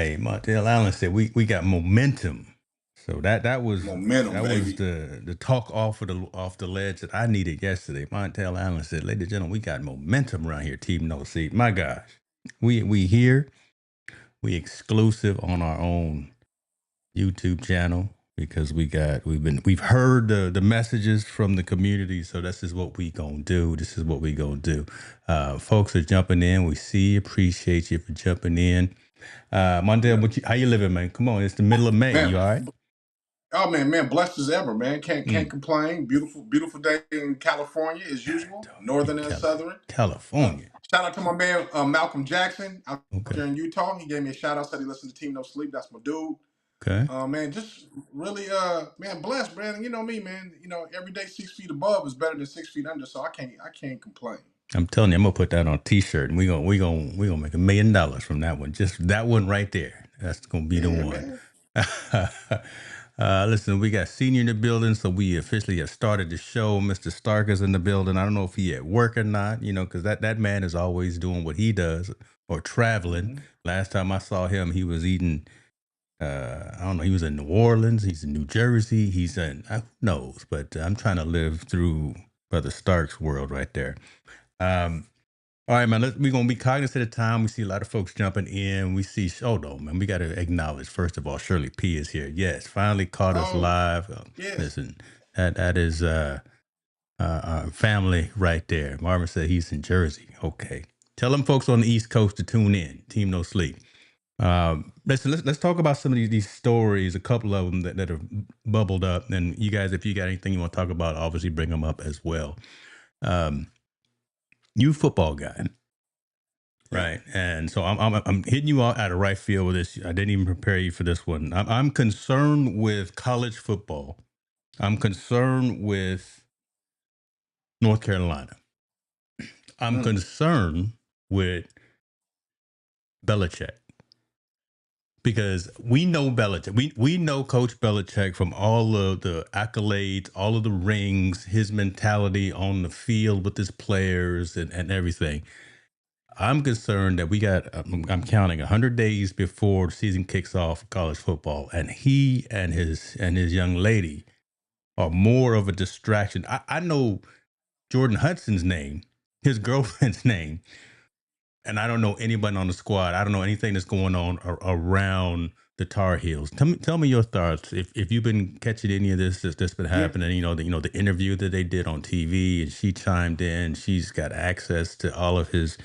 Hey, Montel Allen said we got momentum. So that was Momentum, that was baby. the talk off the ledge that I needed yesterday. Montel Allen said, "Ladies and gentlemen, we got momentum around here, Team No Seat." My gosh, we here, we exclusive on our own YouTube channel because we've heard the messages from the community. So this is what we gonna do. This is what we gonna do. Folks are jumping in. We see, appreciate you for jumping in. Mondale, Yeah. how you living, man? Come on, it's the middle of May. Man. You all right? Oh man, blessed as ever, man. Can't Mm. complain. Beautiful day in California as usual, northern and southern. Uh, California. Shout out to my man Malcolm Jackson out Okay. there in Utah. He gave me a shout out. Said he listened to Team No Sleep. That's my dude. Okay. Man, just really man, blessed, man. And you know me, man. You know, every day 6 feet above is better than 6 feet under. So I can't complain. I'm telling you, I'm gonna put that on a T-shirt, and we gonna make $1 million from that one. Just that one right there. That's gonna be the Yeah, one. man. Listen, we got Senior in the building, so we officially have started the show. Mr. Stark is in the building. I don't know if he at work or not, because that man is always doing what he does or traveling. Mm-hmm. Last time I saw him, he was eating. I don't know. He was in New Orleans. He's in New Jersey. He's in who knows. But I'm trying to live through Brother Stark's world right there. All right, man. We're gonna be cognizant of time. We see a lot of folks jumping in. We see. Oh no, man. We got to acknowledge first of all, Shirley P is here. Yes, finally caught us Oh, live. yes. Listen, that is family right there. Marvin said he's in Jersey. Okay, tell them folks on the East Coast to tune in. Team No Sleep. Listen, let's talk about some of these stories. A couple of them that have bubbled up, and you guys, if you got anything you want to talk about, obviously bring them up as well. Um, you football guy. Yeah. Right, and so I'm hitting you out of right field with this. I didn't even prepare you for this one. I'm concerned with college football. I'm concerned with North Carolina. I'm Mm. concerned with Belichick because we know Belichick. We know Coach Belichick from all of the accolades, all of the rings, his mentality on the field with his players and everything. I'm concerned that we got, I'm counting 100 days before the season kicks off for college football, and he and his young lady are more of a distraction. I know Jordan Hudson's name, his girlfriend's name, and I don't know anybody on the squad. I don't know anything that's going on around the Tar Heels. Tell me your thoughts. If you've been catching any of this that's been Yeah. happening, the interview that they did on TV, and she chimed in. She's got access to all of his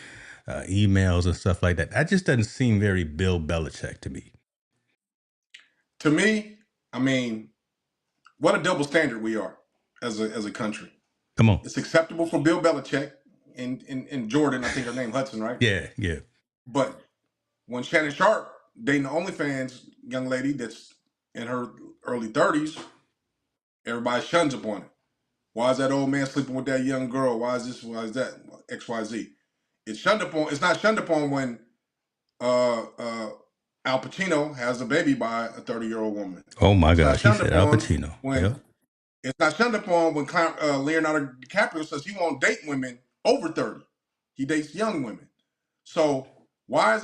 emails and stuff like that. That just doesn't seem very Bill Belichick to me. To me, I mean, what a double standard we are as a country. Come on. It's acceptable for Bill Belichick and Jordan, I think her name Hudson, right? Yeah, yeah. But when Shannon Sharpe dating the OnlyFans young lady that's in her early 30s, everybody shuns upon it. Why is that old man sleeping with that young girl? Why is this? Why is that? XYZ. It's shunned upon. It's not shunned upon when uh, uh, Al Pacino has a baby by a 30-year-old woman. Oh my It's not gosh, he shunned said Al upon Pacino. when Yep. it's not shunned upon when Leonardo DiCaprio says he won't date women over 30. He dates young women. So why is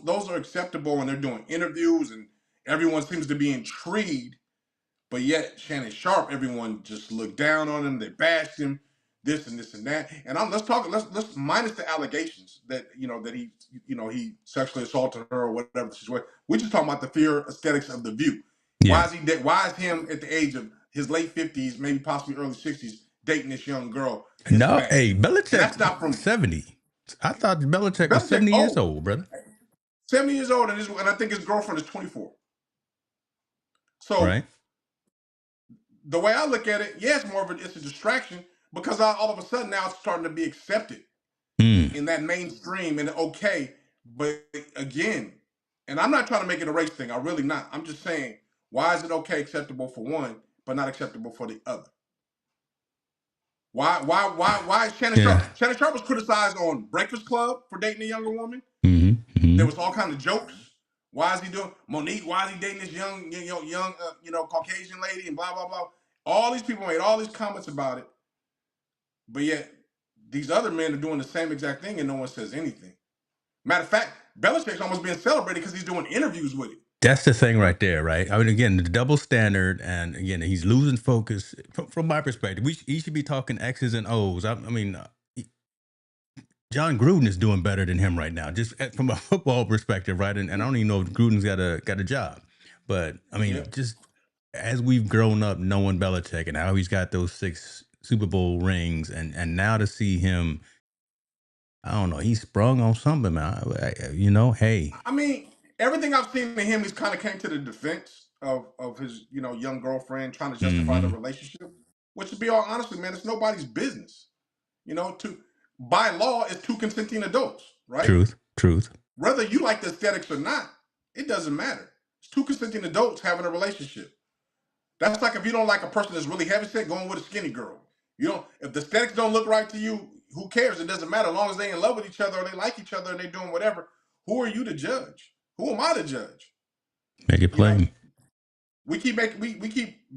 those are acceptable when they're doing interviews and everyone seems to be intrigued, but yet Shannon Sharpe, everyone just looked down on him. They bashed him, this and this and that. And let's minus the allegations that that he sexually assaulted her or whatever the situation. We're just talking about the fear aesthetics of the View. Yeah. Why is him at the age of his late 50s, maybe possibly early 60s, dating this young girl is No, bad? hey, And that's Belichick's not from 70. I thought Belichick was Belichick. 70 years Oh, old, brother. 70 years old, and I think his girlfriend is 24. So Right? the way I look at it, yeah, it's a distraction because all of a sudden now it's starting to be accepted Mm. in that mainstream and okay. But again, and I'm not trying to make it a race thing. I'm really not. I'm just saying, why is it okay, acceptable for one, but not acceptable for the other? Why is Shannon Sharpe? Yeah. Shannon Sharpe was criticized on Breakfast Club for dating a younger woman. There Mm-hmm. was all kinds of jokes. Why is he doing Monique? Why is he dating this young Caucasian lady and blah blah blah? All these people made all these comments about it, but yet these other men are doing the same exact thing and no one says anything. Matter of fact, Belichick's almost being celebrated because he's doing interviews with it. That's the thing right there, right? I mean, again, the double standard, and again, he's losing focus. From my perspective, he should be talking X's and O's. I mean, John Gruden is doing better than him right now, just from a football perspective, right? And I don't even know if Gruden's got a job, but I mean, Yeah. just as we've grown up knowing Belichick and how he's got those 6 Super Bowl rings, and now to see him, I don't know, he sprung on something, man. Hey, I mean, everything I've seen in him, he's kind of came to the defense of his young girlfriend, trying to justify the mm-hmm. relationship. Which, to be all honestly, man, it's nobody's business. To by law, it's two consenting adults, right? Truth. Whether you like the aesthetics or not, it doesn't matter. It's two consenting adults having a relationship. That's like if you don't like a person that's really heavy set, going with a skinny girl. You don't. If the aesthetics don't look right to you, who cares? It doesn't matter as long as they in love with each other or they like each other and they doing whatever. Who are you to judge? Who am I to judge? Make it You know, plain. we keep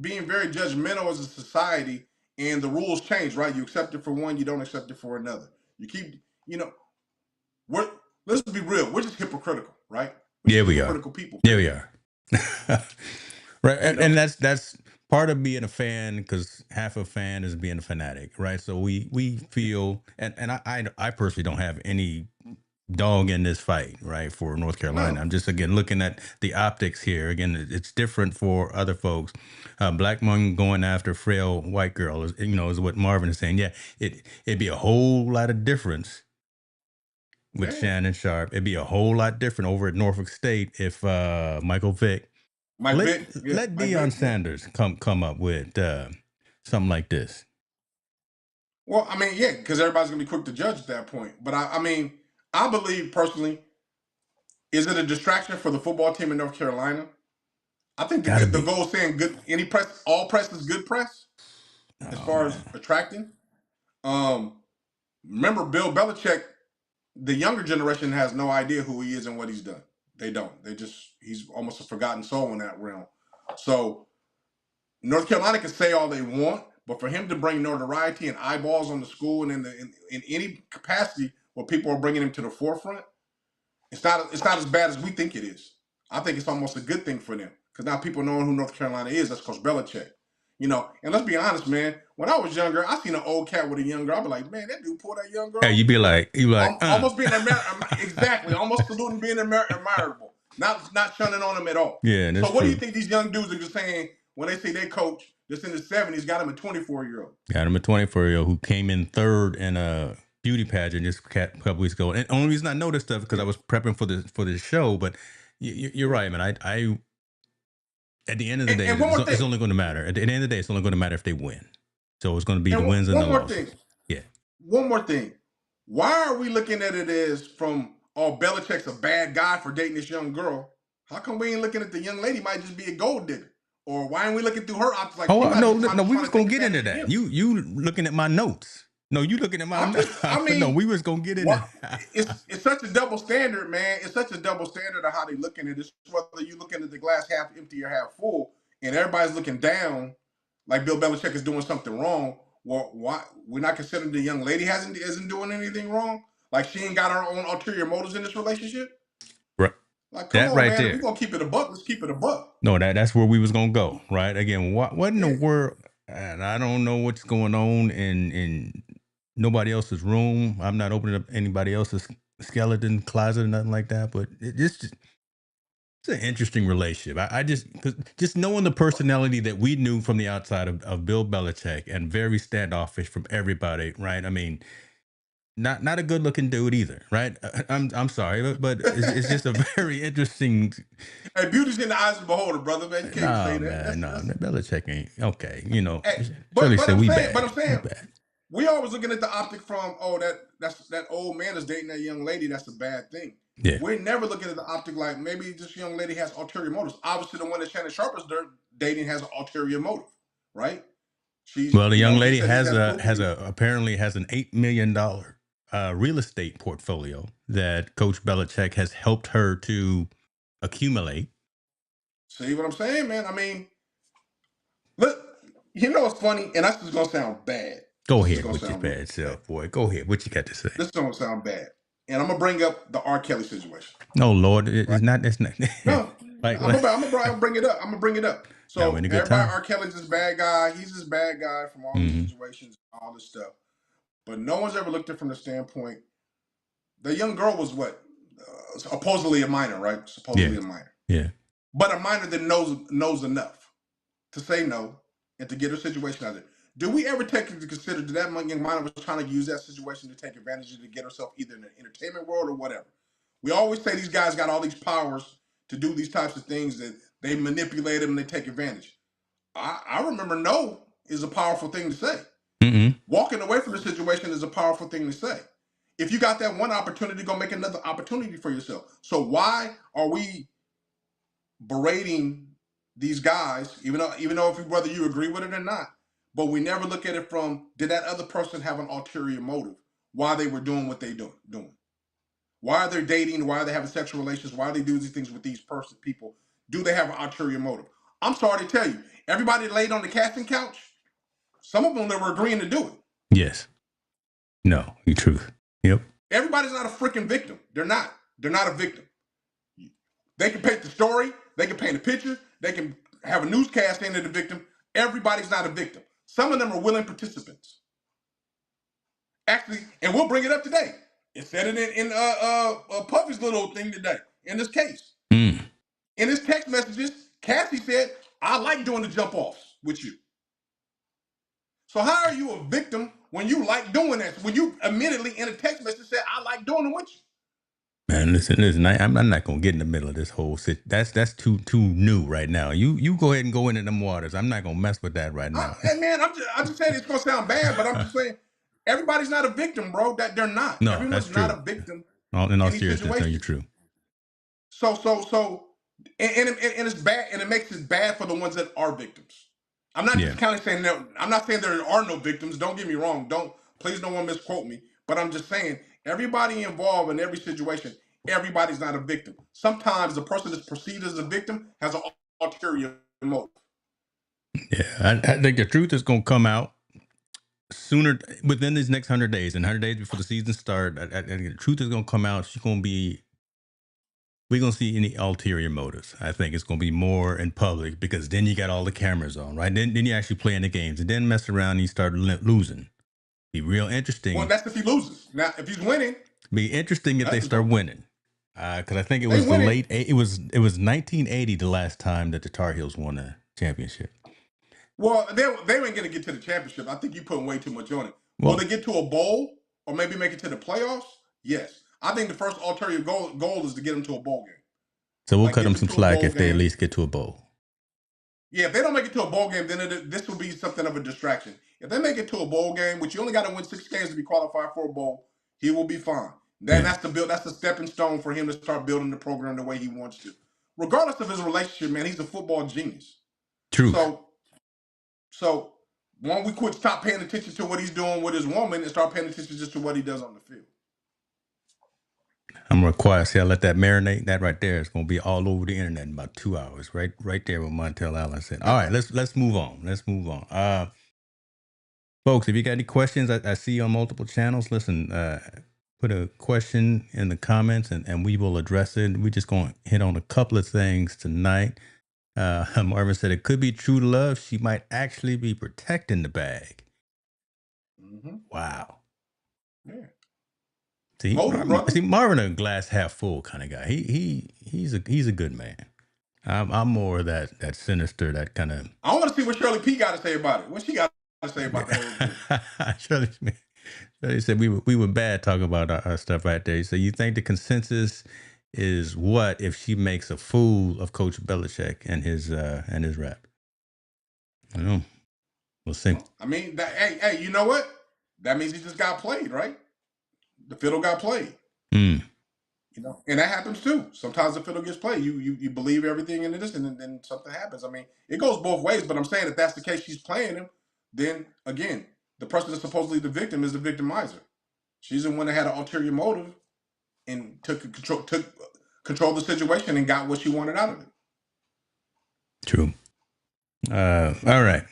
being very judgmental as a society, and the rules change, right? You accept it for one, you don't accept it for another. You keep, you know, we're let's be real. We're just hypocritical, right? We're Yeah, just we are. hypocritical people. Yeah, we Period. are. Right, You and know, that's part of being a fan, because half a fan is being a fanatic, right? So we feel, and I personally don't have any dog in this fight, right, for North Carolina. no, I'm just again looking at the optics here. Again, it's different for other folks. Black man going after frail white girl is what Marvin is saying. Yeah, it'd be a whole lot of difference with yeah, Shannon Sharpe. It'd be a whole lot different over at Norfolk State if Michael Vick Mike let Vick, yeah, let Mike Deion Vick, yeah. Sanders come up with something like this. Well, I mean, yeah, because everybody's gonna be quick to judge at that point. But I mean, I believe personally, is it a distraction for the football team in North Carolina? I think Gotta the be. goal is saying good. Any press, all press is good press as Oh far as man. attracting. Um, Remember Bill Belichick. The younger generation has no idea who he is and what he's done. They don't. He's almost a forgotten soul in that realm. So North Carolina can say all they want, but for him to bring notoriety and eyeballs on the school and in any capacity where people are bringing him to the forefront, it's not as bad as we think it is. I think it's almost a good thing for them because now people knowing who North Carolina is. That's Coach Belichick. And let's be honest, man. When I was younger, I seen an old cat with a young girl. I'd be like, man, that dude pulled that young Hey, girl. you be like. Almost being exactly, almost saluting, being admirable, not shunning on him at all. Yeah, that's So what do you true. think these young dudes are just saying when they say their coach just in his 70s got him a 24-year-old? Got him a 24-year-old who came in third in a beauty pageant just a couple weeks ago. And the only reason I know this stuff because I Yeah, was prepping for this show. But you're right, man. I at the end of the day, and one more it's thing, only going to matter. At the end of the day, it's only going to matter if they win. So it's going to be the and wins and the one more thing, losses. Yeah. one more thing. Why are we looking at it as from Belichick's a bad guy for dating this young girl? How come we ain't looking at the young lady might just be a gold digger? Or why ain't we looking through her optics like Oh she might no, be no, we trying was to gonna take get into advantage of that. him? You looking at my notes? No, you looking at my I'm notes? just, I No, mean, we was gonna get into what that. it's such a double standard, man. It's such a double standard of how they looking at it. It's whether you looking at the glass half empty or half full, and everybody's looking down, like Bill Belichick is doing something wrong. Well, why we're not considering the young lady isn't doing anything wrong? Like she ain't got her own ulterior motives in this relationship? Right, Like, come that on, right man. If we're there. gonna keep it a buck, let's keep it a buck. No, that's where we was gonna go. Right again. What in the Yeah. world? And I don't know what's going on in nobody else's room. I'm not opening up anybody else's skeleton closet or nothing like that. But it's an interesting relationship. I just cause just knowing the personality that we knew from the outside of Bill Belichick and very standoffish from everybody, right? I mean, not a good looking dude either, right? I'm sorry, but it's just a very interesting. Hey, beauty's in the eyes of the beholder, brother, man. You can't even say Nah, that. man, That's Belichick ain't okay. hey, Shirley but said I'm we saying, bad, we bad. we always looking at the optic from, oh, that old man is dating that young lady. That's a bad thing. Yeah. We're never looking at the optic like maybe this young lady has ulterior motives. Obviously, the one that Shannon Sharpe is dating has an ulterior motive, right? Well, the young She lady says he's has had apparently has an $8 million real estate portfolio that Coach Belichick has helped her to accumulate. See what I'm saying, man? I mean, look, what's funny, and that's just gonna sound bad. Go This is ahead gonna with your sound really bad bad. self, boy. Go ahead. What you got to say? This is gonna sound bad. and I'm gonna bring up the R. Kelly situation. Oh Lord, Right? it's not. It's not. No, like, I'm gonna bring it up. I'm gonna bring it up. now we're in So a good everybody, time. R. Kelly's this bad guy. He's this bad guy from all these Mm-hmm. situations, all this stuff. But no one's ever looked at it from the standpoint. The young girl was what, supposedly a minor, right? Yeah, Supposedly a minor, yeah. but a minor that knows enough to say no and to get her situation out of it. Do we ever take into consider that young minor was trying to use that situation to take advantage of to get herself either in the entertainment world or whatever? We always say these guys got all these powers to do these types of things that they manipulate them and they take advantage. I remember no is a powerful thing to say. Mm-hmm. Walking away from the situation is a powerful thing to say. If you got that one opportunity, go make another opportunity for yourself. So why are we berating these guys, even though whether you agree with it or not, but we never look at it from, did that other person have an ulterior motive why they were doing what they doing? Why are they dating? Why are they having sexual relations? Why are they doing these things with these people? Do they have an ulterior motive? I'm sorry to tell you, everybody laid on the casting couch. Some of them that were agreeing to do it. Yes. No. The truth. Yep. Everybody's not a freaking victim. They're not. They're not a victim. They can paint the story. They can paint a picture. They can have a newscast into the victim. Everybody's not a victim. Some of them are willing participants. Actually, and we'll bring it up today. It said it in Puffy's little thing today in this case. Mm. In his text messages, Cassie said, I like doing the jump offs with you. So how are you a victim when you like doing that? When you immediately in a text message said, I like doing it with you. Man, listen. I'm not gonna get in the middle of this whole shit. That's too new right now. You go ahead and go into them waters. I'm not gonna mess with that right now. Man, I'm just saying it's gonna sound bad, but I'm just saying everybody's not a victim, bro. That they're not. No, that's Everyone's not true. a victim In all in these seriousness, no, you're situations. true. And it's bad, and it makes it bad for the ones that are victims. I'm not Yeah. discounting saying that. I'm not saying there are no victims. Don't get me wrong. Please no one misquote me. But I'm just saying everybody involved in every situation. Everybody's not a victim. Sometimes the person that's perceived as a victim has an ulterior motive. Yeah. I think the truth is gonna come out sooner within these next 100 days. And 100 days before the season start, I think the truth is gonna come out. She's gonna be. We're gonna see any ulterior motives. I think it's gonna be more in public because then you got all the cameras on, right? Then you actually playing the games, and then mess around and you start losing. Be real Well, interesting. that's if he loses. Now, if he's winning, Be interesting if they that's start different. winning. Because I think it They was the winning. late. It was 1980 the last time that the Tar Heels won a championship. Well, they ain't gonna get to the championship. I think you putting way too much on it. Will Well, they get to a bowl or maybe make it to the playoffs? Yes. I think the first ulterior goal is to get them to a bowl game. so we'll Like cut get them them some to a slack bowl if they at game. least get to a bowl. Yeah, if they don't make it to a bowl game, then this will be something of a distraction. If they make it to a bowl game, which you only got to win 6 games to be qualified for a bowl, he will be fine. Then Yeah, that's the stepping stone for him to start building the program the way he wants to. Regardless of his relationship, man, he's a football genius. truth. So So when we quit stop paying attention to what he's doing with his woman and start paying attention just to what he does on the field. I'm gonna quiet. See, I let that marinate. That right there is gonna be all over the internet in about 2 hours. Right there, what Montel Allen said. All right, let's move on. Let's move on. Folks, if you got any questions, I see you on multiple channels. Listen, put a question in the comments and we will address it. We're just going to hit on a couple of things tonight. Marvin said it could be true to love. She might actually be protecting the bag. Mm-hmm. Wow. Yeah. See, Motive, brother. Marvin, a glass half full kind of guy. He's a good man. I'm more that sinister, that kind of. I want to see what Shirley P got to say about it. What she got to say about the whole thing. Shirley said we were bad talking about our stuff right there. So you think the consensus is what if she makes a fool of Coach Belichick and his rep? I don't know. We'll see. I mean, hey, you know what? That means he just got played, right? The fiddle got played. Mm. You know, and that happens too. Sometimes the fiddle gets played. You believe everything in this, and then something happens. I mean, it goes both ways. But I'm saying if that's the case, she's playing him. Then again, the person that's supposedly the victim is the victimizer. She's the one that had an ulterior motive and took control of the situation and got what she wanted out of it. True. All right.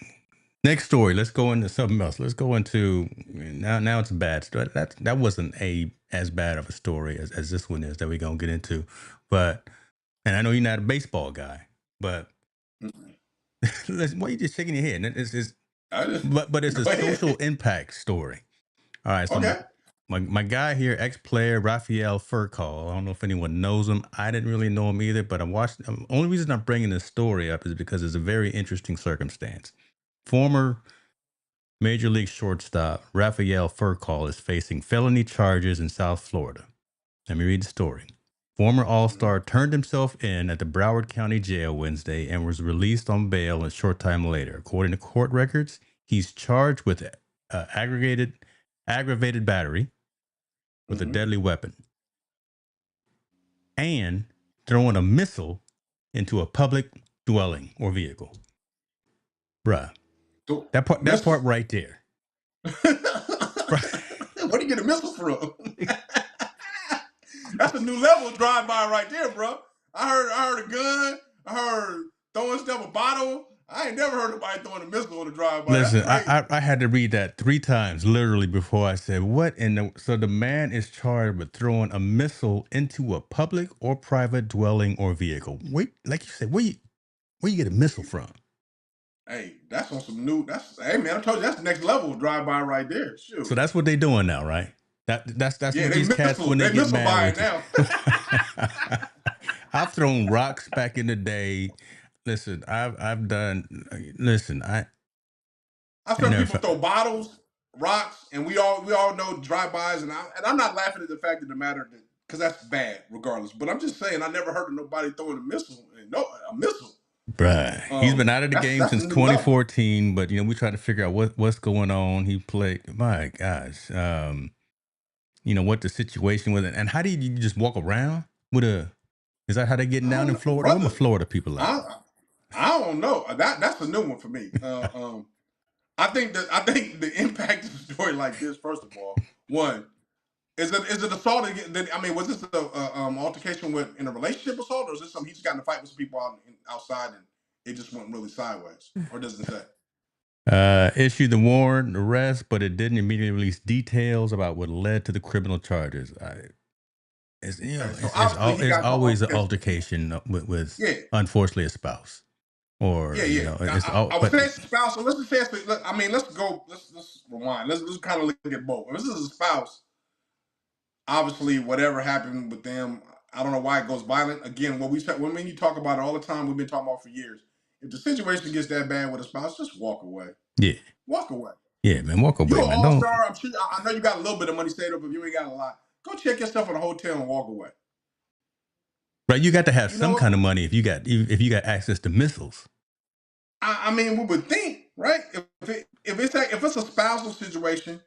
Next story. Let's go into something else. Let's go into now. Now it's a bad story. That wasn't a as bad of a story as this one is that we're gonna get into. But and I know you're not a baseball guy, but Mm. listen, why are you just shaking your head? It's I just but it's a go social ahead. impact story. All right, so Okay. my guy here, ex player Rafael Furcal. I don't know if anyone knows him. I didn't really know him either, but I watched. Only reason I'm bringing this story up is because it's a very interesting circumstance. Former Major League shortstop Rafael Furcal is facing felony charges in South Florida. Let me read the story. Former All Mhm. Star turned himself in at the Broward County Jail Wednesday and was released on bail a short time later. According to court records, he's charged with aggravated battery with a Mhm. deadly weapon and throwing a missile into a public dwelling or vehicle. Bruh, So, that part missile. right there. Where do you get a missile from? That's a new level of drive by right there, bro. I heard a gun. I heard throwing stuff a bottle. I ain't never heard nobody throwing a missile on a drive by. That's Listen, crazy. I had to read that 3 times literally before I said what in the. So the man is charged with throwing a missile into a public or private dwelling or vehicle. Wait, like you said, where you get a missile from? Hey, that's on some new. That's hey man, I told you that's the next level of drive by right there. So Shoot. that's what they doing now, right? That's Yeah, what they these cats missile. when they They get missile mad by it with you. now. I've thrown rocks back in the day. Listen, I've done. Listen, I've I heard never. people throw bottles, rocks, and we all know drive-bys, and I'm not laughing at the fact of the matter that because that's bad regardless. But I'm just saying I never heard of nobody throwing a missile and no a missile. Bruh, he's been out of the game That's a since new level. 2014, but we try to figure out what's going on. He played, my gosh, what the situation was, and how do you just walk around with a? Is that how they getting I down don't in know, Florida? Where my brother. Florida people at? I I don't know. That's a new one for me. I think the impact of the story like this. First of all, one is it assault? I mean, was this a altercation with in a relationship assault, or is this something he just got in a fight with some people outside and it just went really sideways, or does it say? Issued the warrant arrest, but it didn't immediately release details about what led to the criminal charges. It's Okay, so it's obviously he it's got into an always an altercation. altercation with Yeah, unfortunately a spouse, yeah, or yeah. it's all. I would But say it's a spouse. So let's just say I mean, let's go. Let's rewind. Let's kind of look at both. If this is a spouse, obviously whatever happened with them, I don't know why it goes violent. Again, what we said when you talk about it all the time, we've been talking about for years. If the situation gets that bad with a spouse, just walk away. yeah, Walk away. yeah, man, walk You away, an man. all Don't. star. I'm sure. I know you got a little bit of money saved up, but you ain't got a lot. Go check your stuff in a hotel and walk away. Right, you got to have You know some what? kind of money if you got access to missiles. I mean, we would think, right? If it's a spousal situation,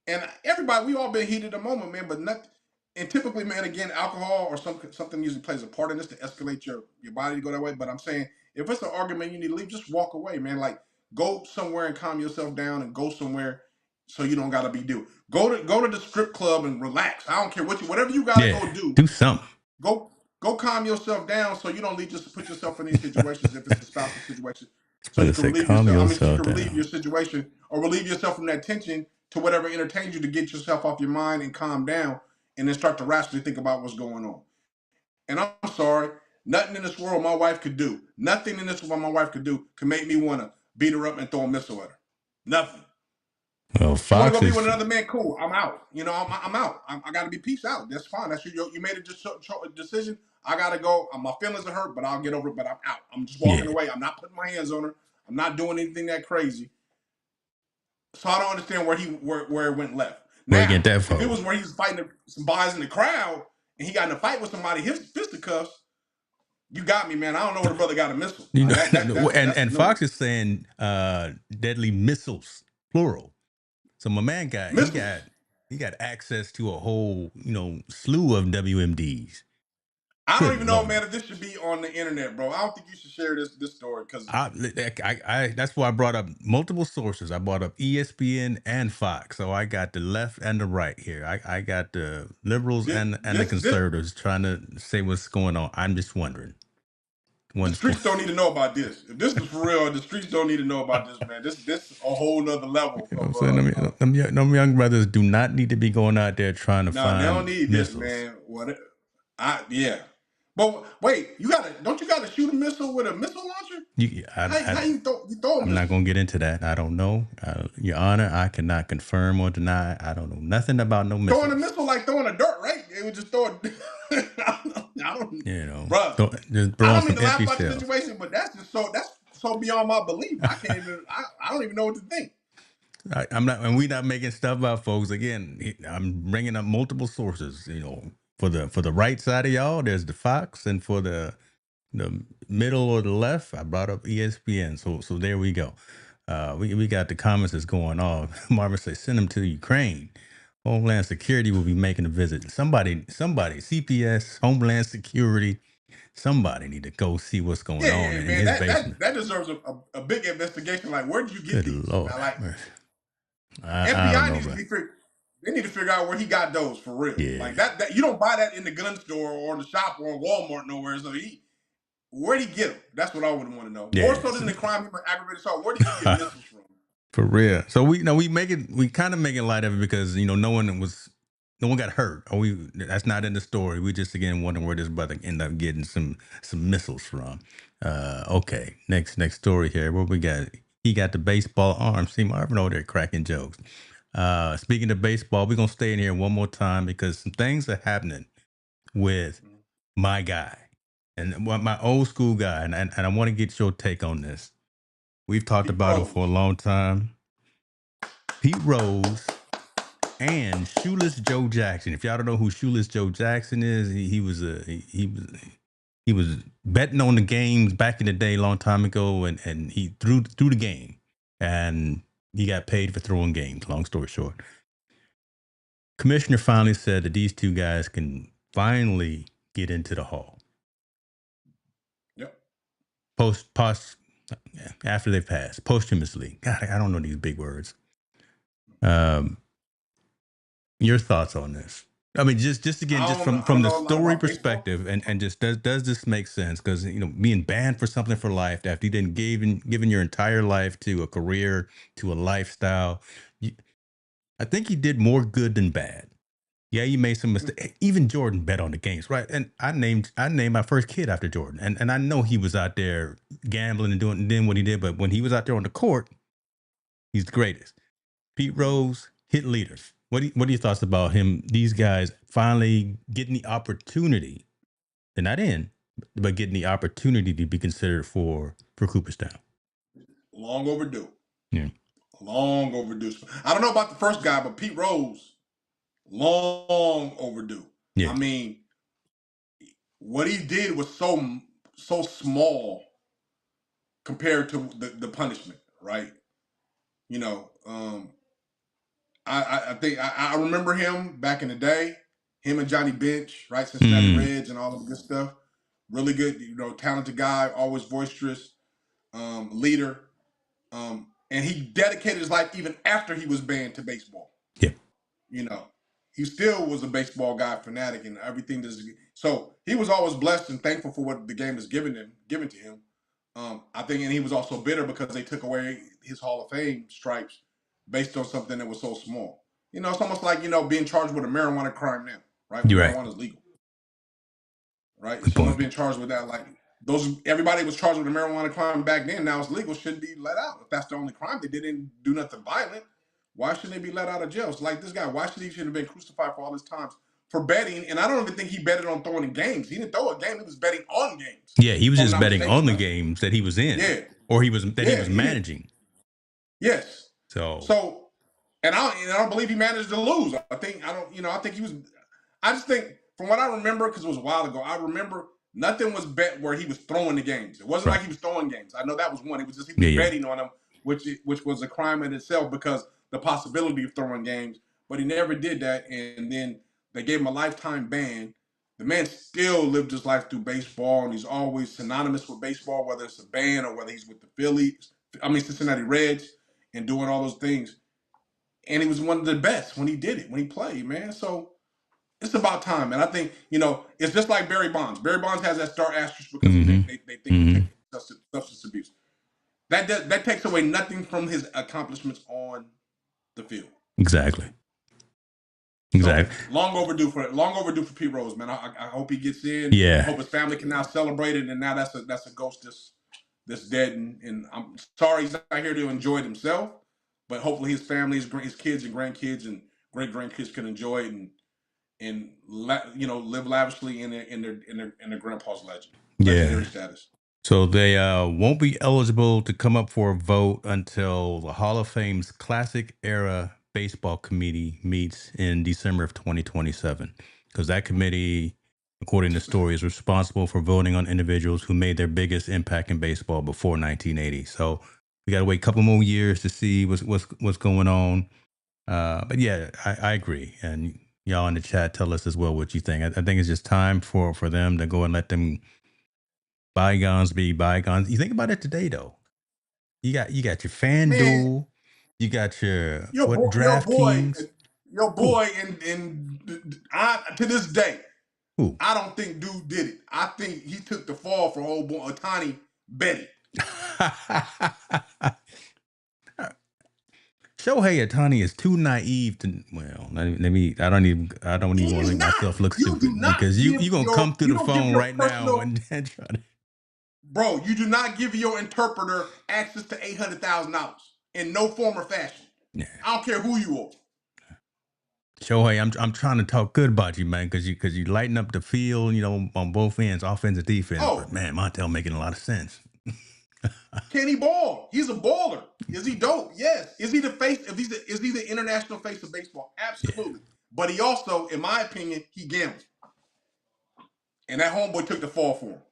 and everybody, we all been heated a moment, man. But nothing. And typically, man, again, alcohol or something usually plays a part in this to escalate your body to go that way. But I'm saying, if it's an argument you need to leave, just walk away, man. Like go somewhere and calm yourself down, and go somewhere so you don't gotta be do. Go to the strip club and relax. I don't care whatever you gotta Yeah, go do. do something. Go calm yourself down so you don't need just to put yourself in these situations if it's a spousal situation. So you Brother can said, relieve calm yourself. I mean, so you yourself can relieve your down. situation or relieve yourself from that tension to whatever entertains you to get yourself off your mind and calm down and then start to rationally think about what's going on. And I'm sorry, nothing in this world my wife could do, nothing in this world my wife could do can make me want to beat her up and throw a missile at her. Nothing. Well, She want to Fox go be with is another man. Cool. I'm out. I'm out. I got to be peace out. That's fine. That's you made a decision. I got to go. My feelings are hurt, but I'll get over it. But I'm out. I'm just walking yeah. away. I'm not putting my hands on her. I'm not doing anything that crazy. So I don't understand where it went left. Where you get Now, that if it for? was where he was fighting some guys in the crowd and he got in a fight with somebody, his fisticuffs, you got me, man. I don't know where the brother got a missile. You know, That's a and new one. Fox is saying deadly missiles, plural. So my man got he got Missiles. he got access to a whole slew of WMDs. I don't Good even know, lord. man, if this should be on the internet, bro. I don't think you should share this story because I that's why I brought up multiple sources. I brought up ESPN and Fox, so I got the left and the right here. I got the liberals this and the this this conservatives trying to say what's going on. I'm just wondering. The One streets don't need to know about this. If this is for real, the streets don't need to know about this, man. This is a whole nother level You know of what I'm saying? Them young brothers do not need to be going out there trying to no, they don't find need this, missiles. man. What yeah. But wait, don't you gotta shoot a missile with a missile launcher? How you throw a I'm not missile? going to get into that. I don't know. Your Honor, I cannot confirm or deny. I don't know nothing about no Throwing a missiles. missile like throwing a dart, right? They would just throw it. I don't, You know, bruh. just I throwing don't mean some to laugh empty about the shells. situation, but that's so beyond my belief. I can't even. I don't even know what to think. I'm not, and we're not making stuff up, folks. Again, I'm bringing up multiple sources. For the right side of y'all, there's the Fox, and for the middle or the left, I brought up ESPN. So there we go. We got the comments that's going off. Marvin says, send them to Ukraine. Homeland Security will be making a visit. Somebody, CPS, Homeland Security, somebody need to go see what's going on Yeah, in man. his That basement. that that deserves a big investigation. Like, where did you get Good these? Lord. Now, like, I don't FBI know, needs to bro. be figured. They need to figure out where he got those for real. Yeah. Like that you don't buy that in the gun store or the shop or Walmart nowhere. So where'd he get them? That's what I would want to know. More so Yes. than the crime of aggravated assault. Where did he get missiles from? For real. So we kind of making light of it because no one got hurt. Or that's not in the story. We just again wondering where this brother ended up getting some missiles from. Okay. Next story here. What we got? He got the baseball arm. See Marvin over there cracking jokes. Speaking of baseball, we're gonna stay in here one more time because some things are happening with my guy and my old school guy, and I want to get your take on this. We've talked Pete about him for a Rose. long time. Pete Rose and Shoeless Joe Jackson. If y'all don't know who Shoeless Joe Jackson is, he was betting on the games back in the day, long time ago, and he threw the game, and he got paid for throwing games. Long story short, commissioner finally said that these two guys can finally get into the hall Yep. post after they pass posthumously. God, I don't know these big words. Um, Your thoughts on this? I mean, just again, just I don't from the know a lot story about baseball. perspective, and just does this make sense? Because being banned for something for life after you didn't given your entire life to a career, to a lifestyle, I think he did more good than bad. Yeah, you made some mistakes. Even Jordan bet on the games, right? And I named my first kid after Jordan, and I know he was out there gambling and doing what he did, but when he was out there on the court, he's the greatest. Pete Rose, hit leaders. What are your thoughts about him? These guys finally getting the opportunity. They're not in, but getting the opportunity to be considered for Cooperstown. Long overdue. Yeah. Long overdue. I don't know about the first guy, but Pete Rose, long overdue. Yeah. I mean, what he did was so small compared to the punishment, right? You know, I think I remember him back in the day, him and Johnny Bench, right? Cincinnati Mm. Reds and all of the good stuff. Really good, talented guy, always boisterous, leader. And he dedicated his life even after he was banned to baseball. Yeah. You know, he still was a baseball guy, fanatic, and everything. So he was always blessed and thankful for what the game has given to him. I think, and he was also bitter because they took away his Hall of Fame stripes based on something that was so small. It's almost like being charged with a marijuana crime now, right? When You're right. marijuana is legal, right? Good Someone's point. being charged with that. Like everybody was charged with a marijuana crime back then. Now it's legal, shouldn't be let out. If that's the only crime, they didn't do nothing violent. Why shouldn't they be let out of jail? So like this guy, why should he have been crucified for all his times for betting? And I don't even think he betted on throwing in games. He didn't throw a game. He was betting on games. Yeah, he was If I'm just not betting on mistaken. the games that he was in, Yeah, or he yeah, was he did. managing. Yes. So So, and I don't believe he managed to lose. I think he was. I just think from what I remember, because it was a while ago, I remember nothing was bet where he was throwing the games. It wasn't right. like he was throwing games. I know that was one. It was just he was Yeah, yeah. betting on them, which was a crime in itself because the possibility of throwing games. But he never did that, and then they gave him a lifetime ban. The man still lived his life through baseball, and he's always synonymous with baseball, whether it's a ban or whether he's with the Cincinnati Reds, and doing all those things. And he was one of the best when he did it, when he played, man. So it's about time. And I think, it's just like Barry Bonds. Barry Bonds has that star asterisk because Mm-hmm. they they think he's Hmm. taking substance abuse. That takes away nothing from his accomplishments on the field. Exactly. So Exactly. long overdue for Pete Rose, man. I hope he gets in. I Yeah. hope his family can now celebrate it. And now that's a ghost that's dead. And I'm sorry he's not here to enjoy it himself, but hopefully his family, his kids and grandkids and great grandkids can enjoy it and live lavishly in their grandpa's Yeah. legendary status. So they won't be eligible to come up for a vote until the Hall of Fame's Classic Era Baseball Committee meets in December of 2027. Because that committee, according to the story, is responsible for voting on individuals who made their biggest impact in baseball before 1980. So we got to wait a couple more years to see what's going on. But yeah, I agree. And y'all in the chat, tell us as well what you think. I think it's just time for them to go and let them bygones be bygones. You think about it today, though. You got your Man, FanDuel, you got your your what boy, your boy, DraftKings. your Who? boy, and I to this day, Who? I don't think dude did it. I think he took the fall for old boy Otani Betty. Shohei Ohtani is too naive to. Well, let me. I don't even want to He's make not. myself look You do stupid not because give you gonna your come through you the don't give phone your right now personal and try to. bro. You do not give your interpreter access to $800,000 in no form or fashion. Yeah, I don't care who you are. Shohei, I'm trying to talk good about you, man, because you lighten up the field, on both ends, offense and defense. But Oh, man, Montel making a lot of sense. can he ball? He's a baller. Is he dope? Yes. Is he the face? Is he the international face of baseball? Yeah, Absolutely. But he also, in my opinion, he gambled, and that homeboy took the fall for him.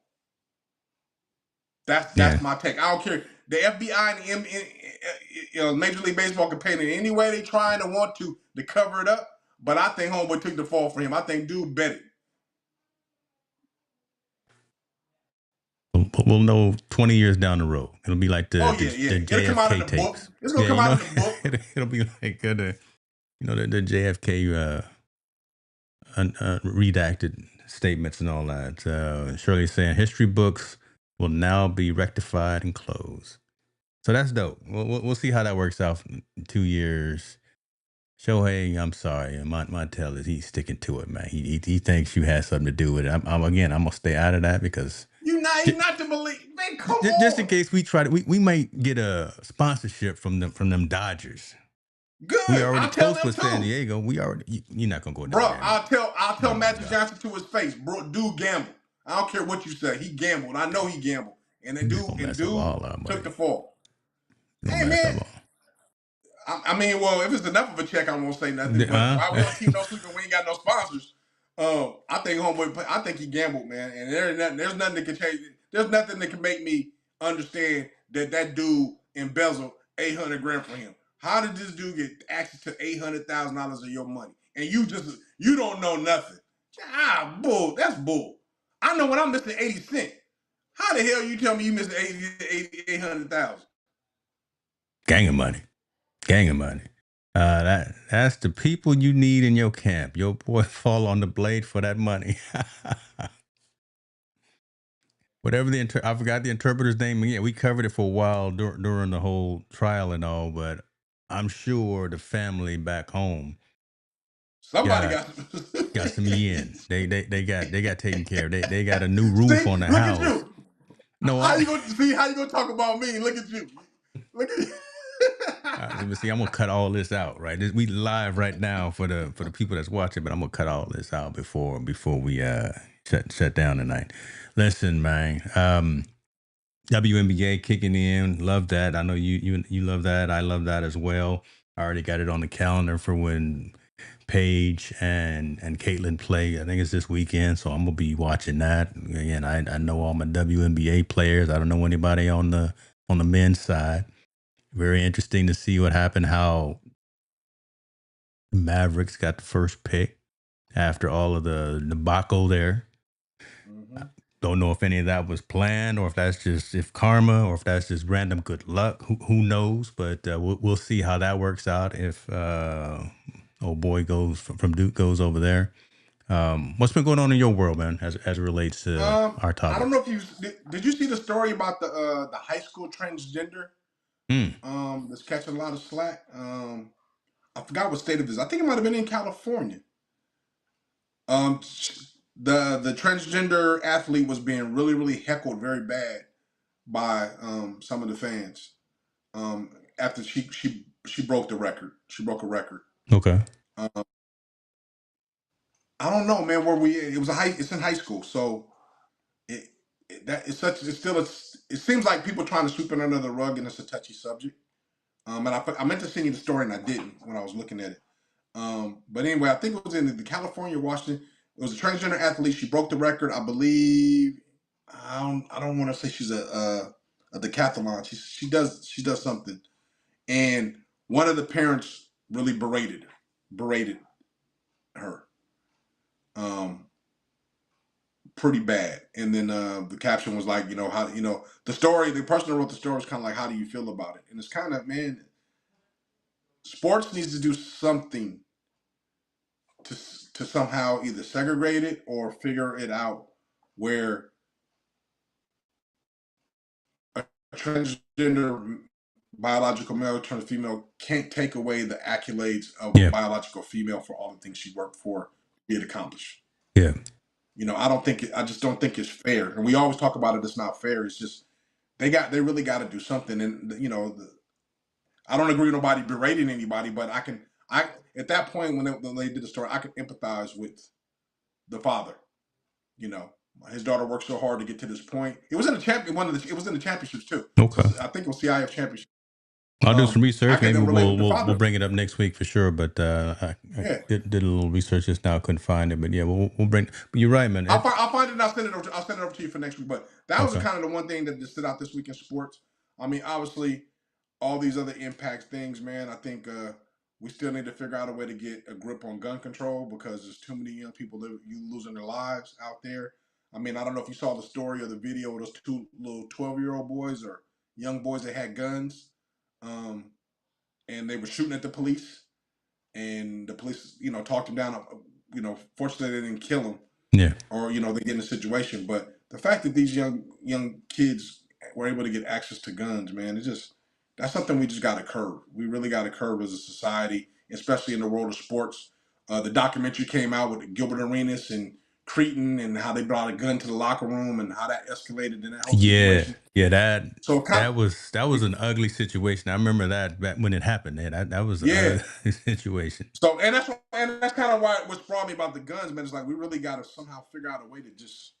That's yeah. my take. I don't care. The FBI and Major League Baseball can paint it any way they trying to want to cover it up. But I think homeboy took the fall for him. I think dude bet it. We'll know 20 years down the road. It'll be like the Oh the, yeah, yeah. the It'll come out in JFK the book. tapes. It's gonna Yeah, come out in the book. it'll be like the JFK redacted statements and all that. Shirley's saying history books will now be rectified and closed. So that's dope. We'll see how that works out in 2 years. Shohei, I'm sorry, Montel is he's sticking to it, man. He thinks you had something to do with it. I'm gonna stay out of that because You naive not to believe. Man, come just in on. case we try to, we might get a sponsorship from them Dodgers. We Good. already I'll tell close them with San too. Diego. You're not gonna go down Bro, there. I'll tell Oh my Magic god, Johnson to his face. Bro, dude gambled. I don't care what you say. He gambled. I know he gambled. And the you're just gonna mess up dude all our took money. the fall. You're Hey gonna mess man, up all. I mean, well, if it's enough of a check, I won't say nothing. But Huh? why we on Team No Sleeping? We ain't got no sponsors. I think homeboy. I think he gambled, man. And there's nothing that can change. There's nothing that can make me understand that dude embezzled 800 grand for him. How did this dude get access to $800,000 of your money? And you don't know nothing. Bull. That's bull. I know when I'm missing 80 cents. How the hell you tell me you missing 800,000? Gang of money. Gang of money. That's the people you need in your camp. Your boy fall on the blade for that money. Whatever I forgot the interpreter's name. Yeah, we covered it for a while during the whole trial and all, but I'm sure the family back home Somebody got got. got some yen. They got taken care of. They got a new roof See, on the look at house. you. No, How you gonna see? How you gonna talk about me? Look at you. Look at you. see, I'm gonna cut all this out, right? We live right now for the people that's watching, but I'm gonna cut all this out before we shut down tonight. Listen, man. WNBA kicking in. Love that. I know you love that. I love that as well. I already got it on the calendar for when Paige and Caitlin play. I think it's this weekend, so I'm gonna be watching that. Again, I know all my WNBA players. I don't know anybody on the men's side. Very interesting to see what happened. How Mavericks got the first pick after all of the debacle there. Mm-hmm. Don't know if any of that was planned or if that's just if karma or if that's just random good luck. Who knows? But we'll see how that works out if old boy goes from Duke goes over there. What's been going on in your world, man, as it relates to our I don't topic? know if did you see the story about the high school transgender Hmm. that's catching a lot of slack. I forgot what state it is. I think it might have been in California. Um, the transgender athlete was being really heckled very bad by some of the fans. After she broke the record. She broke a record. Okay. Um, I don't know, man. Where we? It was a high. It's in high school, so it, that it's such. It's still. It seems like people trying to sweep it under the rug, and it's a touchy subject. And I meant to send you the story, and I didn't when I was looking at it. But anyway, I think it was in the California, Washington. It was a transgender athlete. She broke the record, I believe. I don't want to say she's a decathlon. She does something, and one of the parents really berated her, um, pretty bad. And then the caption was like, how the story. The person who wrote the story was kind of like, how do you feel about it? And it's kind of, man, sports needs to do something to to somehow either segregate it or figure it out where a transgender biological male turned female can't take away the accolades of a Yeah. biological female for all the things she worked for it accomplished. Yeah. I just don't think it's fair. And we always talk about it. It's not fair. It's just they really got to do something. And I don't agree with nobody berating anybody, but I at that point when they did the story, I could empathize with the father. You know, his daughter worked so hard to get to this point. It was in the champion. It was in the championships too. Okay. I think it was CIF championship. I'll do some I research. could Maybe then relate we'll with the we'll father. bring it up next week for sure. But I Yeah, did a little research just now. Couldn't find it. But yeah, we'll bring. But you're right, man. I'll find it and I'll send it over to you for next week. But that was Okay. kind of the one thing that just stood out this week in sports. I mean, obviously, all these other impact things, man. I think we still need to figure out a way to get a grip on gun control because there's too many young people losing their lives out there. I mean, I don't know if you saw the story or the video of those two little 12-year-old boys or young boys that had guns, um, and they were shooting at the police, and the police, talked them down. Fortunately, they didn't kill them, Yeah. or they get in a situation. But the fact that these young kids were able to get access to guns, man, that's something we just got to curb. We really got to curb as a society, especially in the world of sports. The documentary came out with Gilbert Arenas and Cretan and how they brought a gun to the locker room and how that escalated in that whole Yeah. situation. Yeah. So That was an ugly situation. I remember that back when it happened. Man, that was an yeah. ugly situation. So and that's kind of why what's brought me about the guns, man. It's like we really got to somehow figure out a way to just.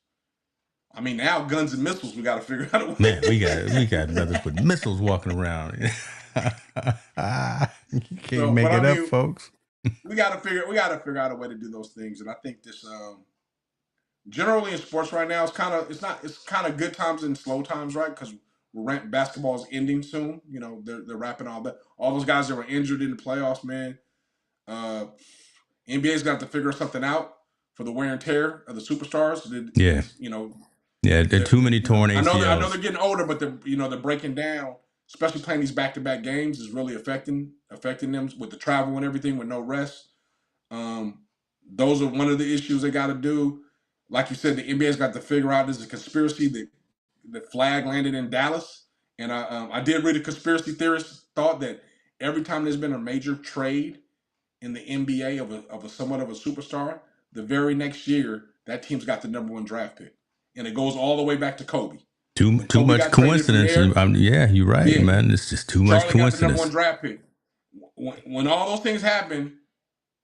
I mean, now guns and missiles, we got to figure out a Man, we way. got brothers with missiles walking around. You can't So, make but I it up, mean, folks. we got to figure out a way to do those things, and I think this generally in sports right now it's kind of good times and slow times, right? Because basketball is ending soon. They're wrapping all those guys that were injured in the playoffs, man. Uh, NBA's got to figure something out for the wear and tear of the superstars. Yeah. Yeah. There are too many torn I know ACLs. they're getting older, but they're breaking down. Especially playing these back to back games is really affecting them with the travel and everything with no rest. Um, those are one of the issues they got to do. Like you said, the NBA's got to figure out there's a conspiracy that the flag landed in Dallas, and I did read a conspiracy theorist thought that every time there's been a major trade in the NBA of a somewhat of a superstar, the very next year that team's got the number one draft pick, and it goes all the way back to Kobe. When Too Kobe much got traded from coincidence. there, Yeah, you're right, yeah, man. It's just too much Charlie got the number one coincidence. draft pick. When all those things happen,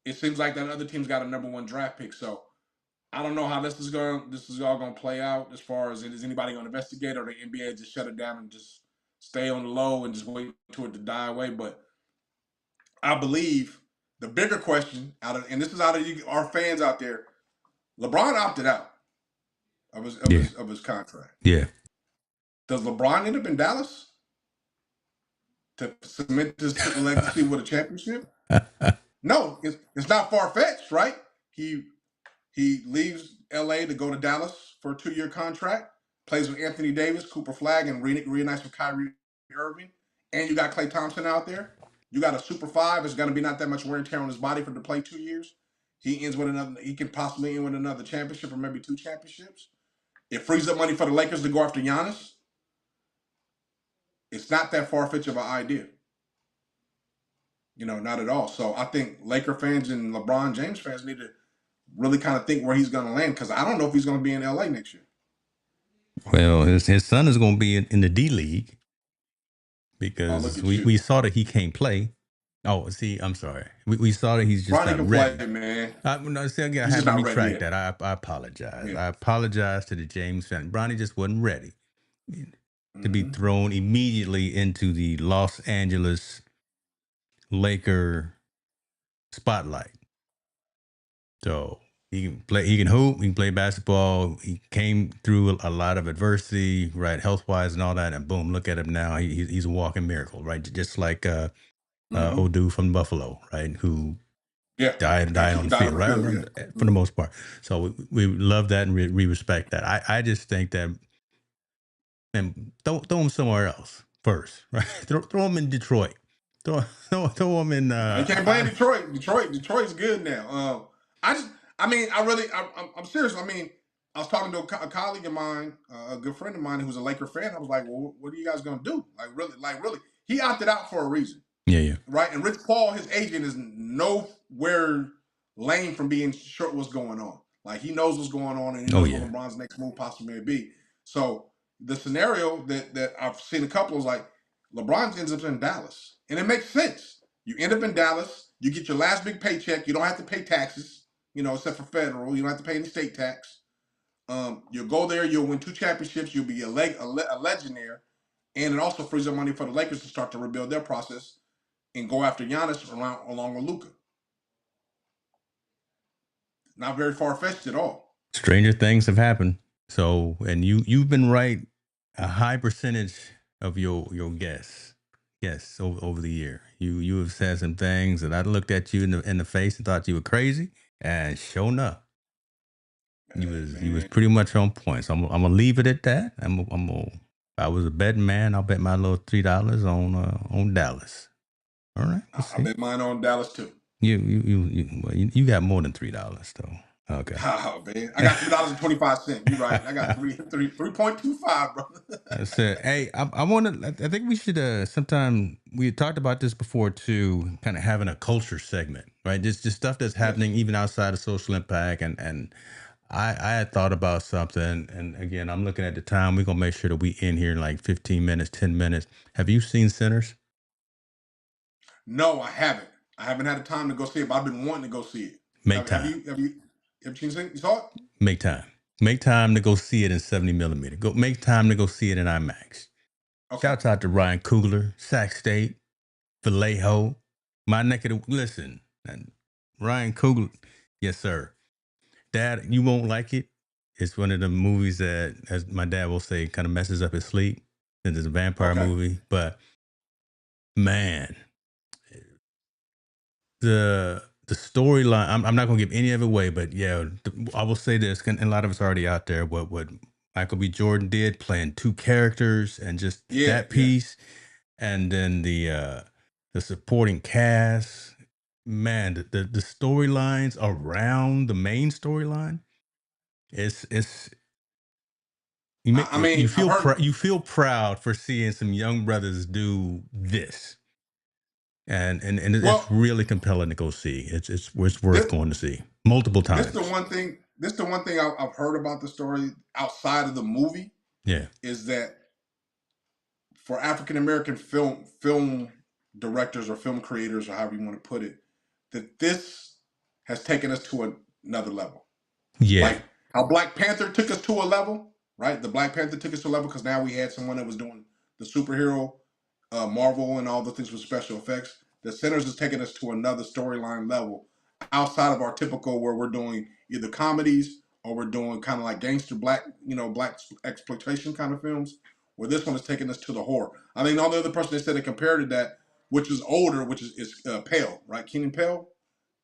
it seems like that other team's got a number one draft pick. So I don't know how this is all going to play out as far as is anybody going to investigate or the NBA just shut it down and just stay on the low and just wait for it to die away. But I believe the bigger question and this is out of our fans out there, LeBron opted out of Yeah. his contract. Yeah. Does LeBron end up in Dallas to cement his legacy with a championship? No, it's not far fetched, right? He leaves LA to go to Dallas for a 2-year contract, plays with Anthony Davis, Cooper Flag, and reunites with Kyrie Irving. And you got Klay Thompson out there. You got a super five. It's going to be not that much wear and tear on his body for to play 2 years. he ends with another. He can possibly end with another championship or maybe 2 championships. It frees up money for the Lakers to go after Giannis. It's not that far fetched of an idea. Not at all. So I think Laker fans and LeBron James fans need to really kind of think where he's going to land, because I don't know if he's going to be in LA next year. Well, his son is going to be in the D League Oh, look because at we you. saw that he can't play. Oh, see, I'm sorry. We saw that he's just Bronny not can play, ready. man. No, see, again, I He's have just to not ready retract yet. that. I apologize. Yeah. I apologize to the James fan. Bronny just wasn't ready to be Mm-hmm. thrown immediately into the Los Angeles Laker spotlight. So he can play. He can hoop. He can play basketball. He came through a lot of adversity, right, health wise and all that. And boom, look at him now. He's a walking miracle, right? Just like Mm-hmm. Odu from Buffalo, right, who Yeah. died on He the died on field, the right, field. Yeah. for the most part. So we love that and we respect that. I just think that, and throw him somewhere else first, right? Throw him in Detroit. Throw him in. No, he can't play in Detroit. Detroit's good now. I just, I mean, I'm serious. I mean, I was talking to a colleague of mine, a good friend of mine who's a Laker fan. I was like, well, what are you guys gonna do? Really, he opted out for a reason, Yeah. right? And Rich Paul, his agent, is nowhere lane from being sure what's going on. Like, he knows what's going on, and he Oh knows what yeah. LeBron's next move possibly may be. So the scenario that I've seen a couple is like LeBron ends up in Dallas, and it makes sense. You end up in Dallas, you get your last big paycheck. You don't have to pay taxes, except for federal. You don't have to pay any state tax. You'll go there, you'll win 2 championships, you'll be a legend there, and it also frees up money for the Lakers to start to rebuild their process and go after Giannis along with Luka. Not very far fetched at all. Stranger things have happened. So, and you've been right a high percentage of your guess. Yes, over the year, you have said some things that I looked at you in the face and thought you were crazy, and sure enough, Hey, you was man. pretty much on point. So I'm gonna leave it at that. If I was a betting man, I'll bet my little $3 on Dallas. All right, we'll I see. bet mine on Dallas too. You got more than $3 though. Okay. Oh, man. I got $3.25. You're right. I got 3.25, brother. I said, hey, I want to. I think we should. Sometime we had talked about this before too. Kind of having a culture segment, right? Just stuff that's Yes. happening even outside of social impact. And I had thought about something. And again, I'm looking at the time. We're gonna make sure that we in here in like 15 minutes, 10 minutes. Have you seen Sinners? No, I haven't. I haven't had the time to go see it, but I've been wanting to go see it. Make Have time. you? Have you seen it? You saw it? Make time. Make time to go see it in 70 millimeter. Go make time to go see it in IMAX. Okay. Shouts out to Ryan Coogler, Sac State, Vallejo, my neck of the listen. And Ryan Coogler, yes sir. Dad, you won't like it. It's one of the movies that, as my dad will say, kind of messes up his sleep. Since it's a vampire Okay. movie, but man, the storyline. I'm not gonna give any of it away, but yeah, I will say this, and a lot of it's already out there. What Michael B. Jordan did, playing two characters, and just Yeah, that yeah. piece, and then the supporting cast. Man, the storylines around the main storyline, it's I mean, I've heard. you feel proud for seeing some young brothers do this, and it's Well, really compelling to go see. It's worth this going to see multiple this the times. one thing. This the one thing I've heard about the story outside of the movie Yeah. is that for African American film directors or film creators or however you want to put it, that this has taken us to another level. Yeah. Like how Black Panther took us to a level, right? The Black Panther took us to a level because now we had someone that was doing the superhero, Marvel, and all the things with special effects. The Sinners is taking us to another storyline level outside of our typical where we're doing either comedies or we're doing kind of like gangster black exploitation kind of films. Where this one is taking us to the horror. I think the only other person they said they compared to that, which is older, which is Pale, right? Keenan Pale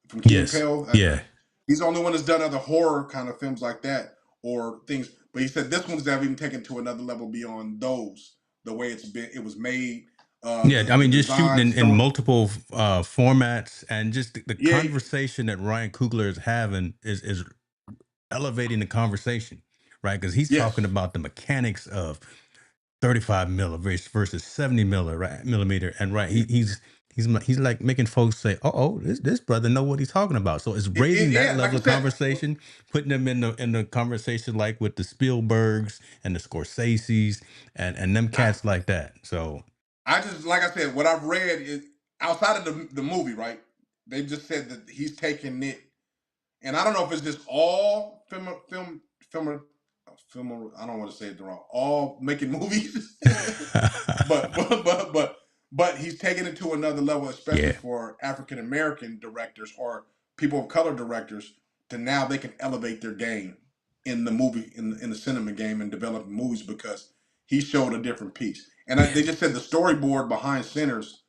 from Keenan Yes. Pale. Yeah. He's the only one that's done other horror kind of films like that or things. But he said this one's never even taken to another level beyond those. The way it was made, Yeah, I The mean, just shooting designs in showing. multiple formats, and just the Yeah, conversation that Ryan Coogler is having is elevating the conversation, right? Because he's talking yes. about the mechanics of 35 millimeters versus 70 millimeter, and right, he's like making folks say, "Oh, this brother know what he's talking about." So it's raising that Yeah, like level I of said, conversation, putting them in the conversation like with the Spielbergs and the Scorseses and them I cats like that. So I just like I said, what I've read is outside of the movie, right? They just said that he's taking it, and I don't know if it's just all film. I don't want to say it wrong. All making movies, but he's taking it to another level, especially yeah, for African American directors or people of color directors. To now they can elevate their game in the movie in the cinema game and develop movies because he showed a different piece. And yeah, they just said the storyboard behind Sinners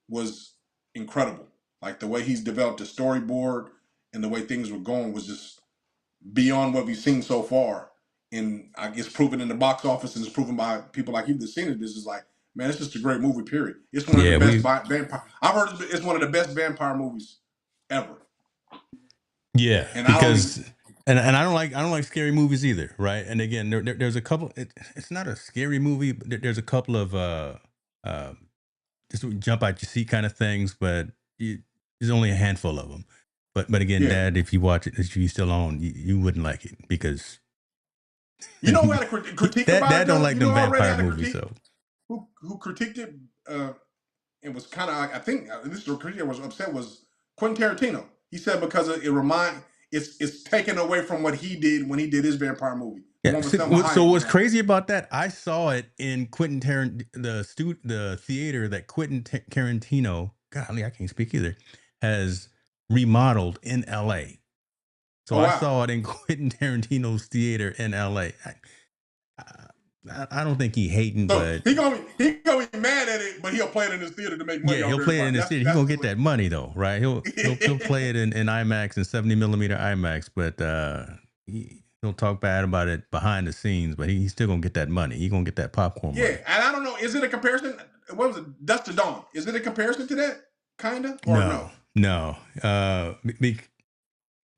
was incredible. Like the way he's developed a storyboard and the way things were going was just beyond what we've seen so far. And I guess proven in the box office and it's proven by people like you that's seen it. This is like, man, it's just a great movie. Period. It's one of the yeah. best We vampire. I've heard it's one of the best vampire movies ever. Yeah, And I don't even. because and I don't like scary movies either, right? And again, there's a couple. It's not a scary movie, but there's a couple of uh just jump out your seat kind of things, but there's only a handful of them. But again, Yeah. Dad, if you watch it, if you still own, you wouldn't like it because You know who had a critique about Dad it don't though? like You them know who already vampire had a movies. critique? So Who critiqued it? It was kind of I think this critic was upset was Quentin Tarantino. He said because it's taken away from what he did when he did his vampire movie, the yeah. one with Selma So Hayek what's and that. crazy about that? I saw it in the theater that Quentin Tarantino. Golly, I can't speak either. Has remodeled in L.A. So Oh I wow! saw it in Quentin Tarantino's theater in L.A. I don't think he hating, So but he gonna be mad at it, but he'll play it in his theater to make money yeah, off he'll play it everybody. in his That's theater. He's that's gonna the get that money though, right? He'll play it in IMAX and 70 millimeter IMAX, but he'll talk bad about it behind the scenes, but he's still gonna get that money. He's gonna get that popcorn yeah. money. And I don't know, is it a comparison? What was it? Dust to Dawn? Is it a comparison to that kinda or No, no? no.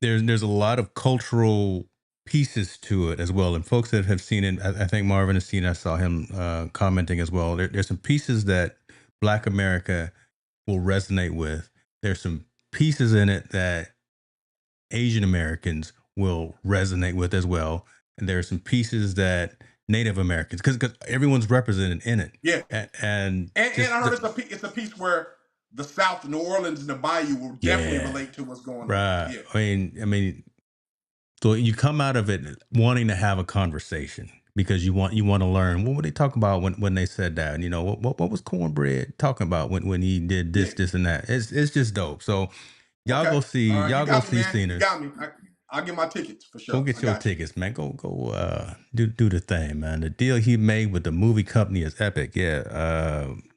There's a lot of cultural pieces to it as well, and folks that have seen it, I think Marvin has seen. I saw him commenting as well. There's some pieces that Black America will resonate with. There's some pieces in it that Asian Americans will resonate with as well, and there are some pieces that Native Americans, because everyone's represented in it, Yeah. and And I just heard it's a piece where the South, New Orleans, and the Bayou will definitely yeah, relate to what's going on. right. Yeah. I mean, so you come out of it wanting to have a conversation because you want to learn what would they talk about when they said that. And, what was Cornbread talking about when he did Yeah. this and that. It's just dope. So Okay. All right. You y'all go got me, see man. You Sinners. got me. I'll get my tickets for Go sure. I get your got you. tickets, man. Go do the thing, man. The deal he made with the movie company is epic. Yeah.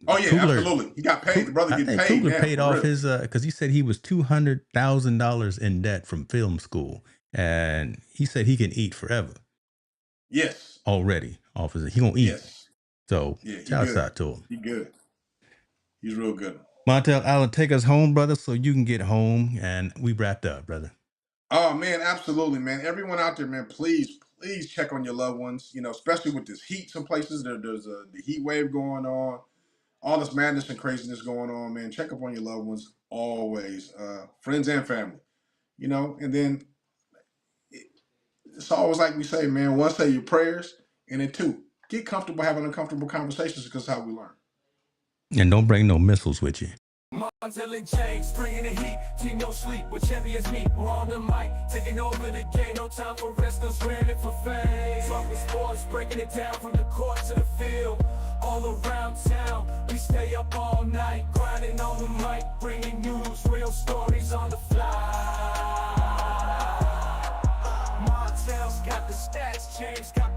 Oh yeah, Kugler, absolutely. He got paid. The brother I getting think paid Kugler now paid for off real. his because he said he was $200,000 in debt from film school, and he said he can eat forever Yes. already off his. He gonna eat. Yes. So Yeah. He shouts good. out to him. He good. He's real good. Montel Allen, take us home, brother, so you can get home, and we wrapped up, brother. Oh man, absolutely, man. Everyone out there, man, please check on your loved ones. Especially with this heat, some places there's the heat wave going on, all this madness and craziness going on, man. Check up on your loved ones always, friends and family. And then it's always like we say, man. One, say your prayers, and then two, get comfortable having uncomfortable conversations because that's how we learn. And don't bring no missiles with you. Montel and James, bringing the heat, team no sleep, with champions meet, we're on the mic, taking over the game, no time for rest, no wearing it for fame. Talking sports, breaking it down from the court to the field, all around town, we stay up all night, grinding on the mic, bringing news, real stories on the fly. Montel's got the stats, James got